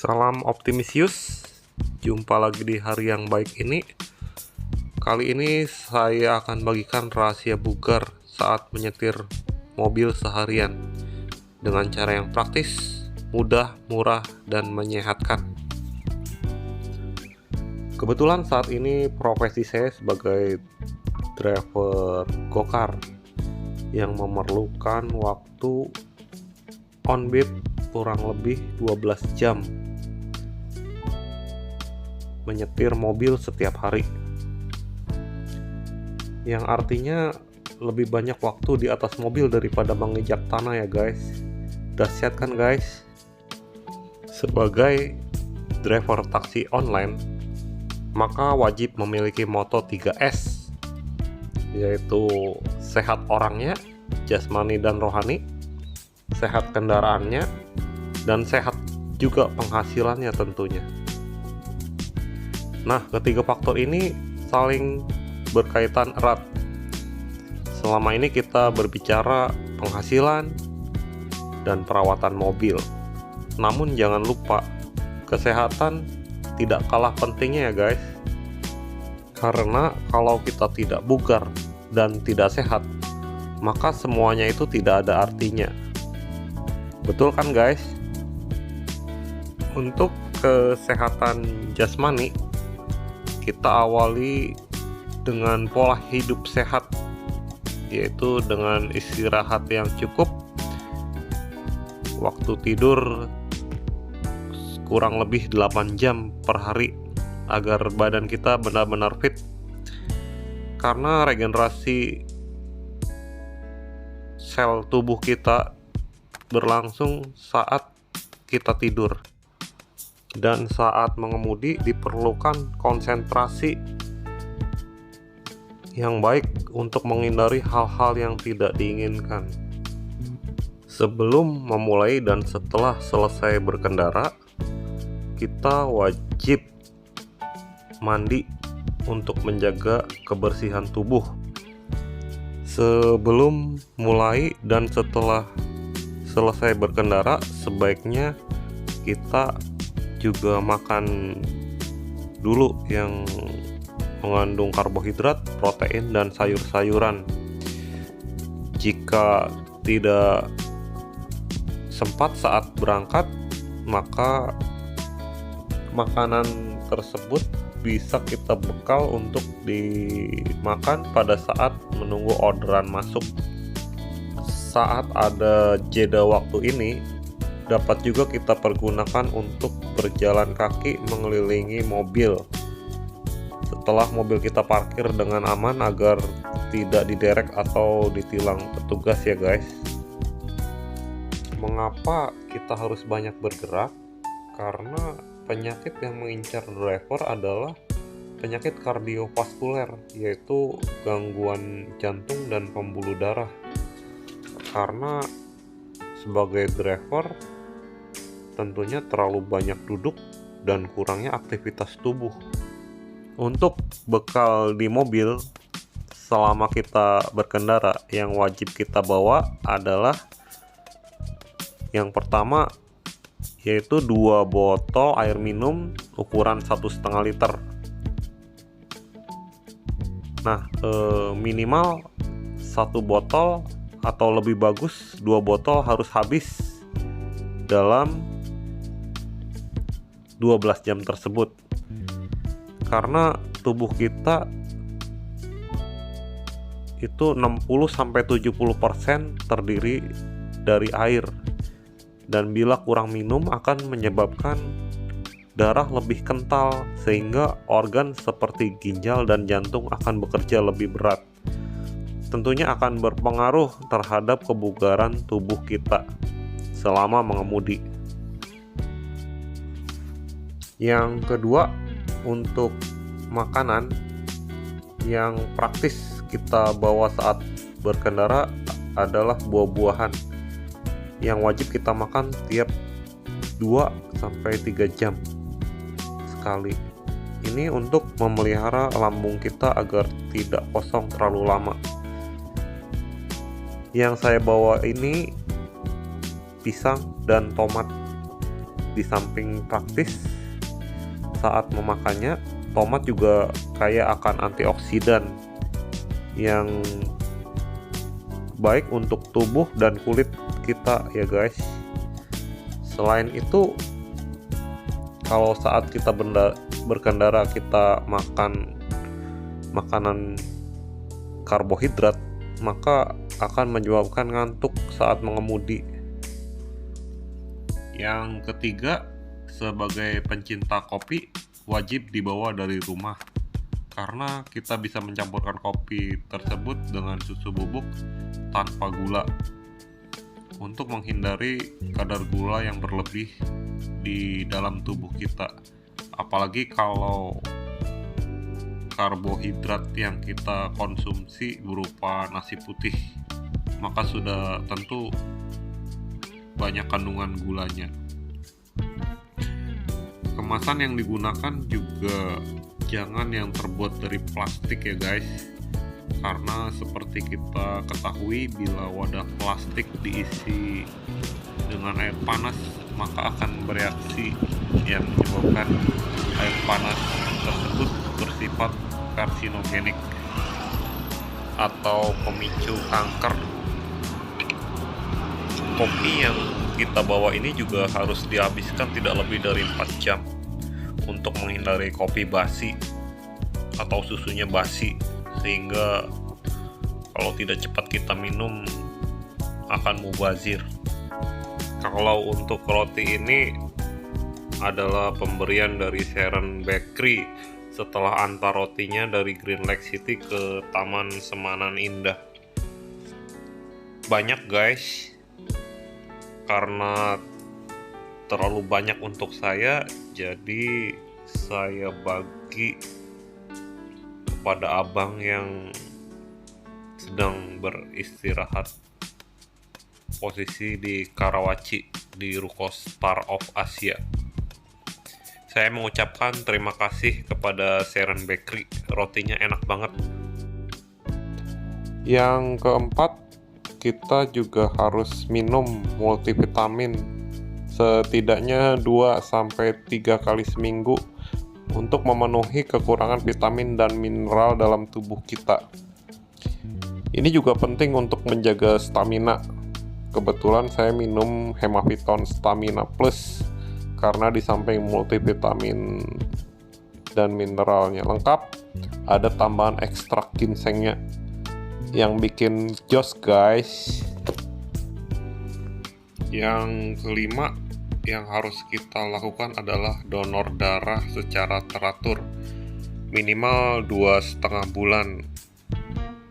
Salam optimisius, jumpa lagi di hari yang baik ini. Kali ini saya akan bagikan rahasia bugar saat menyetir mobil seharian dengan cara yang praktis, mudah, murah, dan menyehatkan. Kebetulan saat ini profesi saya sebagai driver go-kart yang memerlukan waktu on beat kurang lebih 12 jam menyetir mobil setiap hari, yang artinya lebih banyak waktu di atas mobil daripada menginjak tanah ya guys. Dahsyat kan guys? Sebagai driver taksi online, maka wajib memiliki moto 3S, yaitu sehat orangnya, jasmani dan rohani, sehat kendaraannya, dan sehat juga penghasilannya tentunya. Nah, ketiga faktor ini saling berkaitan erat. Selama ini kita berbicara penghasilan dan perawatan mobil. Namun jangan lupa, kesehatan tidak kalah pentingnya ya guys. Karena kalau kita tidak bugar dan tidak sehat, maka semuanya itu tidak ada artinya. Betul kan guys? Untuk kesehatan jasmani, kita awali dengan pola hidup sehat, yaitu dengan istirahat yang cukup, waktu tidur kurang lebih 8 jam per hari agar badan kita benar-benar fit, karena regenerasi sel tubuh kita berlangsung saat kita tidur. Dan saat mengemudi diperlukan konsentrasi yang baik untuk menghindari hal-hal yang tidak diinginkan. Sebelum memulai dan setelah selesai berkendara, kita wajib mandi untuk menjaga kebersihan tubuh. Sebelum mulai dan setelah selesai berkendara, sebaiknya kita juga makan dulu yang mengandung karbohidrat, protein, dan sayur-sayuran. Jika tidak sempat saat berangkat, maka makanan tersebut bisa kita bekal untuk dimakan pada saat menunggu orderan masuk. Saat ada jeda waktu ini, dapat juga kita pergunakan untuk berjalan kaki mengelilingi mobil setelah mobil kita parkir dengan aman agar tidak diderek atau ditilang petugas ya guys. Mengapa kita harus banyak bergerak? Karena penyakit yang mengincar driver adalah penyakit kardiovaskuler, yaitu gangguan jantung dan pembuluh darah. Karena sebagai driver tentunya terlalu banyak duduk dan kurangnya aktivitas tubuh. Untuk bekal di mobil selama kita berkendara, yang wajib kita bawa adalah yang pertama, yaitu 2 botol air minum ukuran 1,5 liter. Nah, minimal 1 botol atau lebih bagus 2 botol harus habis dalam 12 jam tersebut, karena tubuh kita itu 60-70% terdiri dari air, dan bila kurang minum akan menyebabkan darah lebih kental sehingga organ seperti ginjal dan jantung akan bekerja lebih berat. Tentunya akan berpengaruh terhadap kebugaran tubuh kita selama mengemudi. Yang kedua, untuk makanan yang praktis kita bawa saat berkendara adalah buah-buahan yang wajib kita makan tiap 2-3 jam sekali. Ini untuk memelihara lambung kita agar tidak kosong terlalu lama. Yang saya bawa ini pisang dan tomat. di samping praktis saat memakannya, tomat juga kaya akan antioksidan yang baik untuk tubuh dan kulit kita ya guys. Selain itu, kalau saat kita berkendara kita makan makanan karbohidrat, maka akan menyebabkan ngantuk saat mengemudi. Yang ketiga, sebagai pencinta kopi, wajib dibawa dari rumah karena kita bisa mencampurkan kopi tersebut dengan susu bubuk tanpa gula untuk menghindari kadar gula yang berlebih di dalam tubuh kita. Apalagi kalau karbohidrat yang kita konsumsi berupa nasi putih, maka sudah tentu banyak kandungan gulanya. Kemasan yang digunakan juga jangan yang terbuat dari plastik ya guys, karena seperti kita ketahui, bila wadah plastik diisi dengan air panas maka akan bereaksi yang menyebabkan air panas tersebut bersifat karsinogenik atau pemicu kanker. Kopi yang kita bawa ini juga harus dihabiskan tidak lebih dari 4 jam untuk menghindari kopi basi atau susunya basi, sehingga kalau tidak cepat kita minum akan mubazir. Kalau untuk roti ini adalah pemberian dari Sharon Bakery setelah antar rotinya dari Green Lake City ke Taman Semanan Indah. Banyak guys, karena terlalu banyak untuk saya, jadi saya bagi kepada abang yang sedang beristirahat posisi di Karawaci di ruko Star of Asia. Saya mengucapkan terima kasih kepada Sharon Bakery, rotinya enak banget. Yang keempat, kita juga harus minum multivitamin setidaknya 2-3 kali seminggu untuk memenuhi kekurangan vitamin dan mineral dalam tubuh kita. Ini juga penting untuk menjaga stamina. Kebetulan saya minum Hemaviton Stamina Plus karena di samping multivitamin dan mineralnya lengkap, ada tambahan ekstrak ginsengnya yang bikin jos guys. Yang kelima yang harus kita lakukan adalah donor darah secara teratur, minimal 2,5 bulan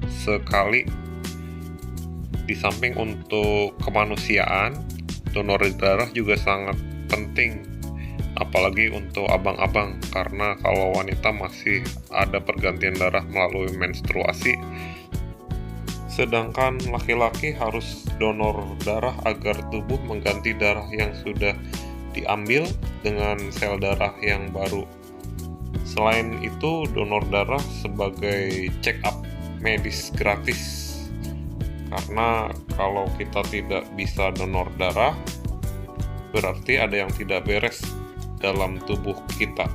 sekali. Di samping untuk kemanusiaan, donor darah juga sangat penting, apalagi untuk abang-abang, karena kalau wanita masih ada pergantian darah melalui menstruasi, sedangkan laki-laki harus donor darah agar tubuh mengganti darah yang sudah diambil dengan sel darah yang baru. Selain itu, donor darah sebagai check up medis gratis, karena kalau kita tidak bisa donor darah, berarti ada yang tidak beres dalam tubuh kita,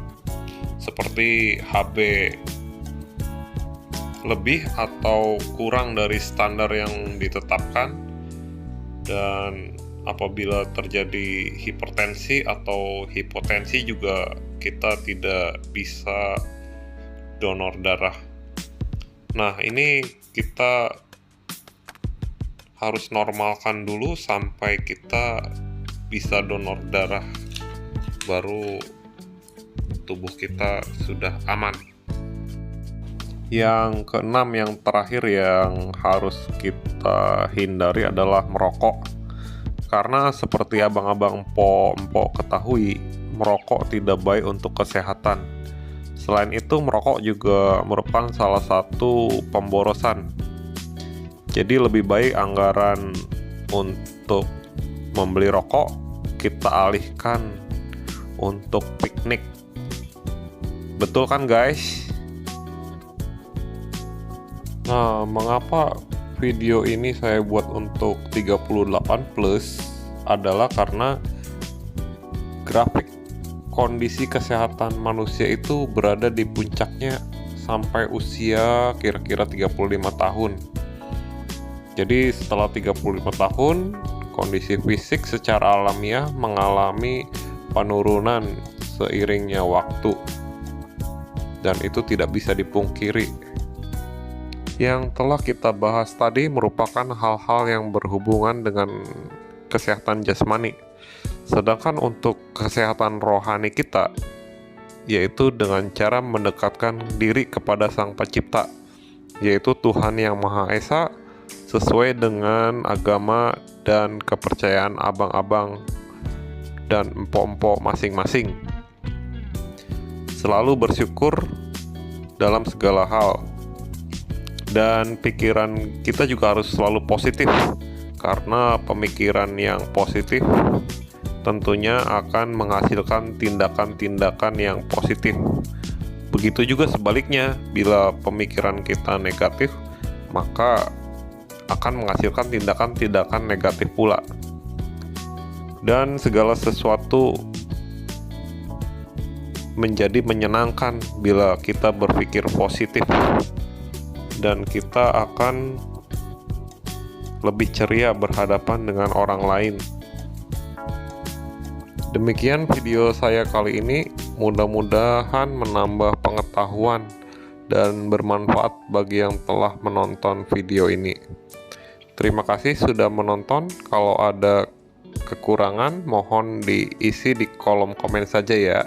seperti HB lebih atau kurang dari standar yang ditetapkan, dan apabila terjadi hipertensi atau hipotensi juga kita tidak bisa donor darah. Nah, ini kita harus normalkan dulu sampai kita bisa donor darah, baru tubuh kita sudah aman. Yang keenam, yang terakhir yang harus kita hindari adalah merokok. Karena seperti abang-abang empok ketahui, merokok tidak baik untuk kesehatan. Selain itu, merokok juga merupakan salah satu pemborosan. Jadi lebih baik anggaran untuk membeli rokok kita alihkan untuk piknik. Betul kan guys? Nah, mengapa video ini saya buat untuk 38 plus adalah karena grafik kondisi kesehatan manusia itu berada di puncaknya sampai usia kira-kira 35 tahun. Jadi setelah 35 tahun, kondisi fisik secara alamiah mengalami penurunan seiringnya waktu. Dan itu tidak bisa dipungkiri. Yang telah kita bahas tadi merupakan hal-hal yang berhubungan dengan kesehatan jasmani. Sedangkan untuk kesehatan rohani kita, yaitu dengan cara mendekatkan diri kepada Sang Pencipta, yaitu Tuhan Yang Maha Esa, sesuai dengan agama dan kepercayaan abang-abang dan empok-empok masing-masing. Selalu bersyukur dalam segala hal, dan pikiran kita juga harus selalu positif, karena pemikiran yang positif tentunya akan menghasilkan tindakan-tindakan yang positif. Begitu juga sebaliknya, bila pemikiran kita negatif, maka akan menghasilkan tindakan-tindakan negatif pula. Dan segala sesuatu menjadi menyenangkan bila kita berpikir positif, dan kita akan lebih ceria berhadapan dengan orang lain. Demikian video saya kali ini, mudah-mudahan menambah pengetahuan dan bermanfaat bagi yang telah menonton video ini. Terima kasih sudah menonton. Kalau ada kekurangan, mohon diisi di kolom komen saja ya.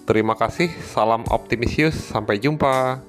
Terima kasih, salam optimisius, sampai jumpa.